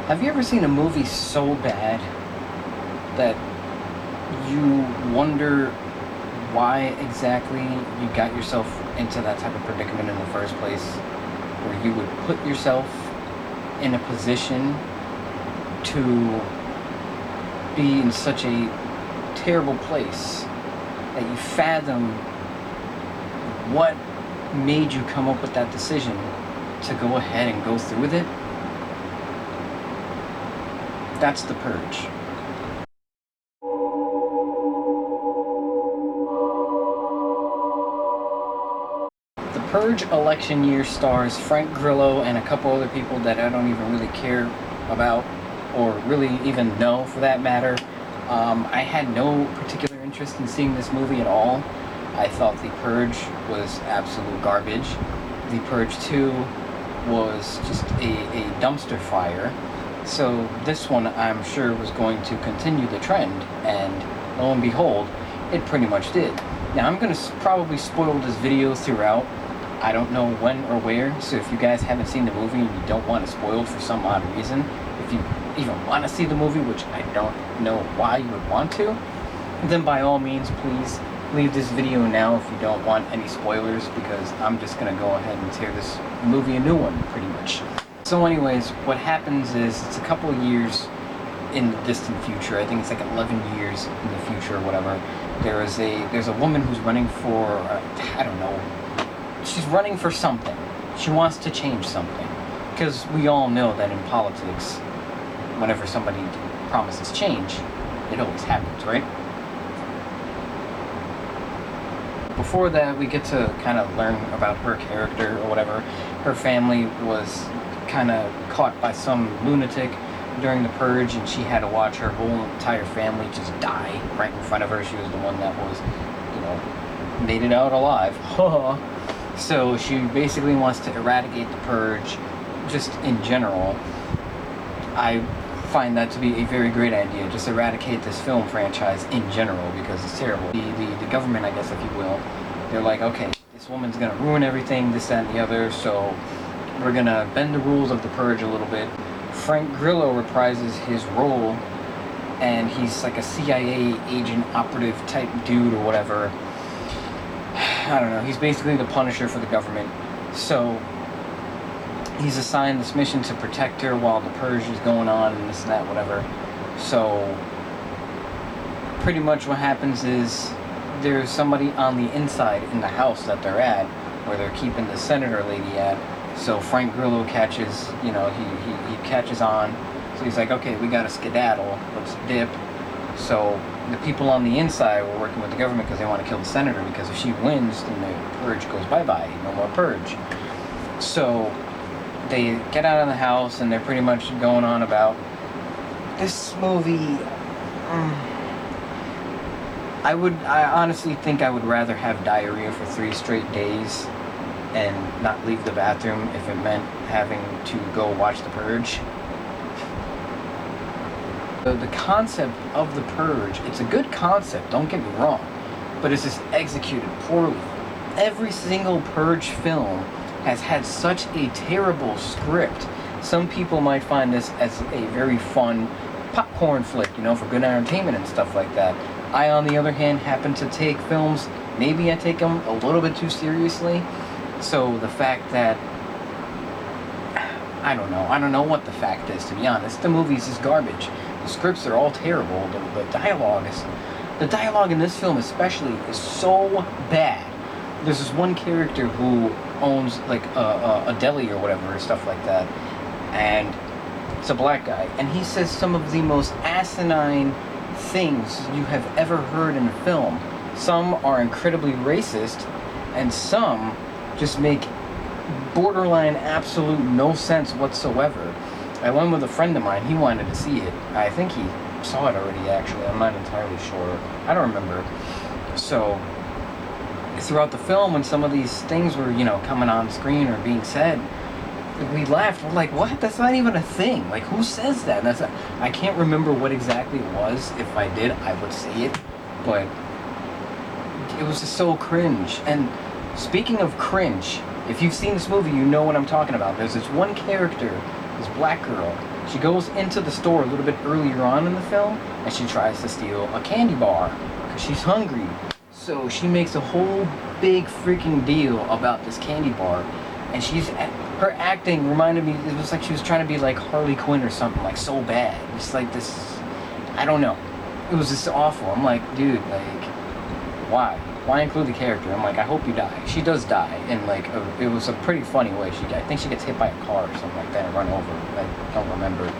Have you ever seen a movie so bad that you wonder why exactly you got yourself into that type of predicament in the first place? Where you would put yourself in a position to be in such a terrible place that you fathom what made you come up with that decision to go ahead and go through with it? That's the Purge. The Purge election year stars Frank Grillo and a couple other people that I don't even really care about, or really even know for that matter. I had no particular interest in seeing this movie at all. I thought The Purge was absolute garbage. The Purge 2 was just a dumpster fire. So this one, I'm sure, was going to continue the trend, and lo and behold, it pretty much did. Now, I'm going to probably spoil this video throughout. I don't know when or where, so if you guys haven't seen the movie and you don't want it spoiled for some odd reason, if you even want to see the movie, which I don't know why you would want to, then by all means, please leave this video now if you don't want any spoilers, because I'm just going to go ahead and tear this movie a new one, pretty much. So anyways, what happens is, it's a couple of years in the distant future. I think it's like 11 years in the future or whatever. There's a woman who's running for, I don't know, she's running for something. She wants to change something. Because we all know that in politics, whenever somebody promises change, it always happens, right? Before that, we get to kind of learn about her character or whatever. Her family was kind of caught by some lunatic during the Purge, and she had to watch her whole entire family just die right in front of her. She was the one that was, made it out alive. So she basically wants to eradicate the Purge, just in general. I find that to be a very great idea. Just eradicate this film franchise in general, because it's terrible. The government, I guess, if you will, they're like, okay, this woman's gonna ruin everything, this, that, and the other, so we're gonna bend the rules of the Purge a little bit. Frank Grillo reprises his role, and he's like a CIA agent operative type dude or whatever. I don't know, he's basically the Punisher for the government. So he's assigned this mission to protect her while the Purge is going on and this and that, whatever. So pretty much what happens is there's somebody on the inside in the house that they're at, where they're keeping the senator lady at. So Frank Grillo catches, he catches on. So he's like, okay, we gotta skedaddle, let's dip. So the people on the inside were working with the government because they want to kill the senator, because if she wins, then the Purge goes bye-bye, no more Purge. So they get out of the house, and they're pretty much going on about this movie. I honestly think I would rather have diarrhea for 3 straight days and not leave the bathroom if it meant having to go watch The Purge. The concept of The Purge, it's a good concept, don't get me wrong, but it's just executed poorly. Every single Purge film has had such a terrible script. Some people might find this as a very fun popcorn flick, for good entertainment and stuff like that. I, on the other hand, happen to take films, maybe I take them a little bit too seriously. So the fact that, I don't know what the fact is, to be honest. The movies is garbage. The scripts are all terrible. The dialogue in this film especially is so bad. There's this one character who owns like a deli or whatever, or stuff like that, and it's a black guy, and he says some of the most asinine things you have ever heard in a film. Some are incredibly racist, and some just make borderline absolute no sense whatsoever. I went with a friend of mine. He wanted to see it. I think he saw it already, actually. I'm not entirely sure. I don't remember. So throughout the film, when some of these things were, coming on screen or being said, we laughed. We're like, what? That's not even a thing. Like, who says that? I can't remember what exactly it was. If I did, I would say it. But it was just so cringe. And speaking of cringe, if you've seen this movie, you know what I'm talking about. There's this one character, this black girl, She goes into the store a little bit earlier on in the film, and she tries to steal a candy bar because she's hungry. So she makes a whole big freaking deal about this candy bar, and her acting reminded me, it was like she was trying to be like Harley Quinn or something, like so bad. It's like this, I don't know. It was just awful. I'm like, dude, like, why? Why include the character? I'm like, I hope you die. She does die in like it was a pretty funny way. I think she gets hit by a car or something like that and run over. I don't remember.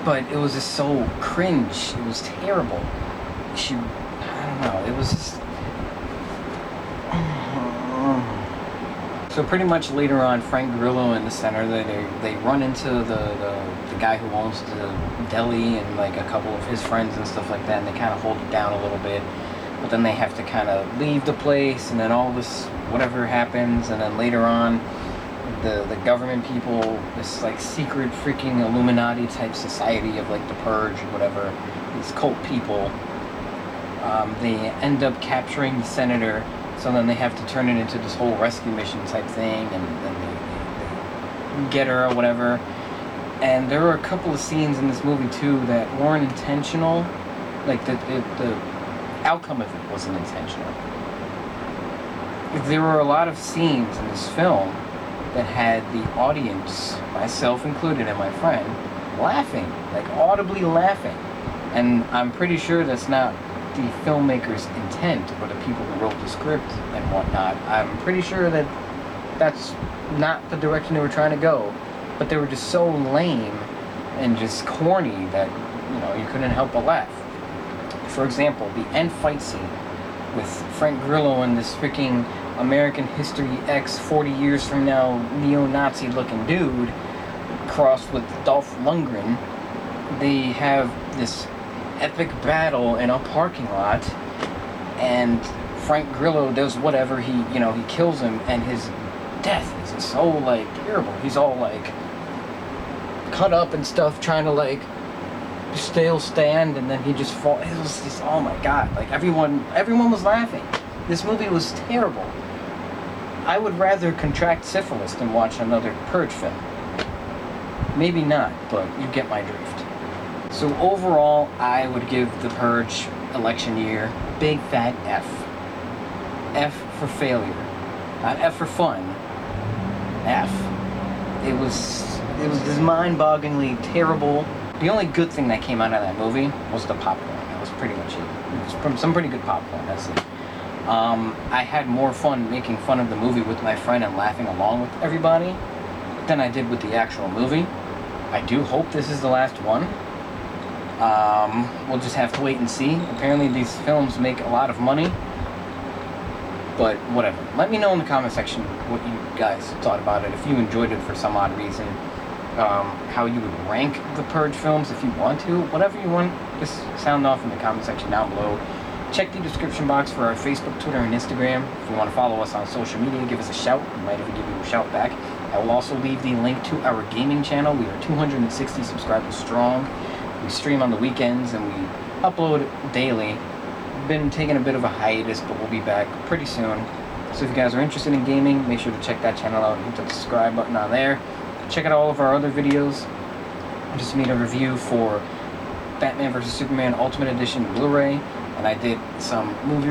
But it was just so cringe. It was terrible. I don't know. It was just. So pretty much later on, Frank Grillo in the center, they run into the guy who owns the deli and like a couple of his friends and stuff like that, and they kind of hold it down a little bit. But then they have to kind of leave the place, and then all this whatever happens, and then later on, the government people, this like secret freaking Illuminati type society of like the Purge or whatever, these cult people, they end up capturing the senator. So then they have to turn it into this whole rescue mission type thing, and then they get her or whatever. And there were a couple of scenes in this movie too that weren't intentional. Like the outcome of it wasn't intentional. There were a lot of scenes in this film that had the audience, myself included and my friend, laughing, like audibly laughing. And I'm pretty sure that's not the filmmaker's intent, or the people who wrote the script and whatnot. I'm pretty sure that that's not the direction they were trying to go, but they were just so lame and just corny that, you know, you couldn't help but laugh. For example, the end fight scene with Frank Grillo and this freaking American History X 40 years from now neo-Nazi looking dude crossed with Dolph Lundgren. They have this epic battle in a parking lot, and Frank Grillo does whatever, he kills him, and his death is so like terrible. He's all like cut up and stuff, trying to like still stand, and then he just falls. It was just, oh my god, like everyone was laughing. This movie was terrible. I would rather contract syphilis than watch another Purge film. Maybe not, but you get my drift. So overall, I would give the Purge election year big fat F. F for failure. Not F for fun. F. It was just mind-bogglingly terrible. The only good thing that came out of that movie was the popcorn. That was pretty much it. It was from some pretty good popcorn, that's it. I had more fun making fun of the movie with my friend and laughing along with everybody than I did with the actual movie. I do hope this is the last one. We'll just have to wait and see. Apparently these films make a lot of money, but whatever. Let me know in the comment section what you guys thought about it, if you enjoyed it for some odd reason, how you would rank the Purge films if you want to. Whatever you want, just sound off in the comment section down below. Check the description box for our Facebook, Twitter, and Instagram. If you want to follow us on social media, give us a shout. We might even give you a shout back. I will also leave the link to our gaming channel. We are 260 subscribers strong. We stream on the weekends and we upload daily. Been taking a bit of a hiatus, but we'll be back pretty soon. So if you guys are interested in gaming, make sure to check that channel out. Hit the subscribe button on there. Check out all of our other videos. I just made a review for Batman vs. Superman Ultimate Edition Blu-ray, and I did some movie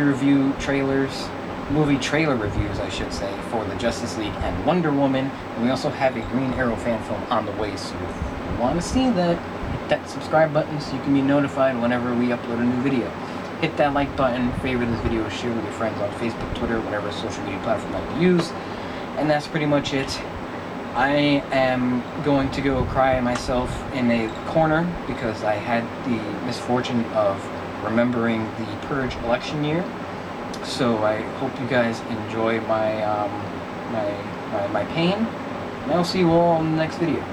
trailer reviews, I should say, for the Justice League and Wonder Woman. And we also have a Green Arrow fan film on the way, so if you want to see that, hit that subscribe button so you can be notified whenever we upload a new video. Hit that like button, favorite this video, share with your friends on Facebook, Twitter, whatever social media platform that you use. And that's pretty much it. I am going to go cry myself in a corner because I had the misfortune of remembering the Purge election year. So I hope you guys enjoy my pain, and I'll see you all in the next video.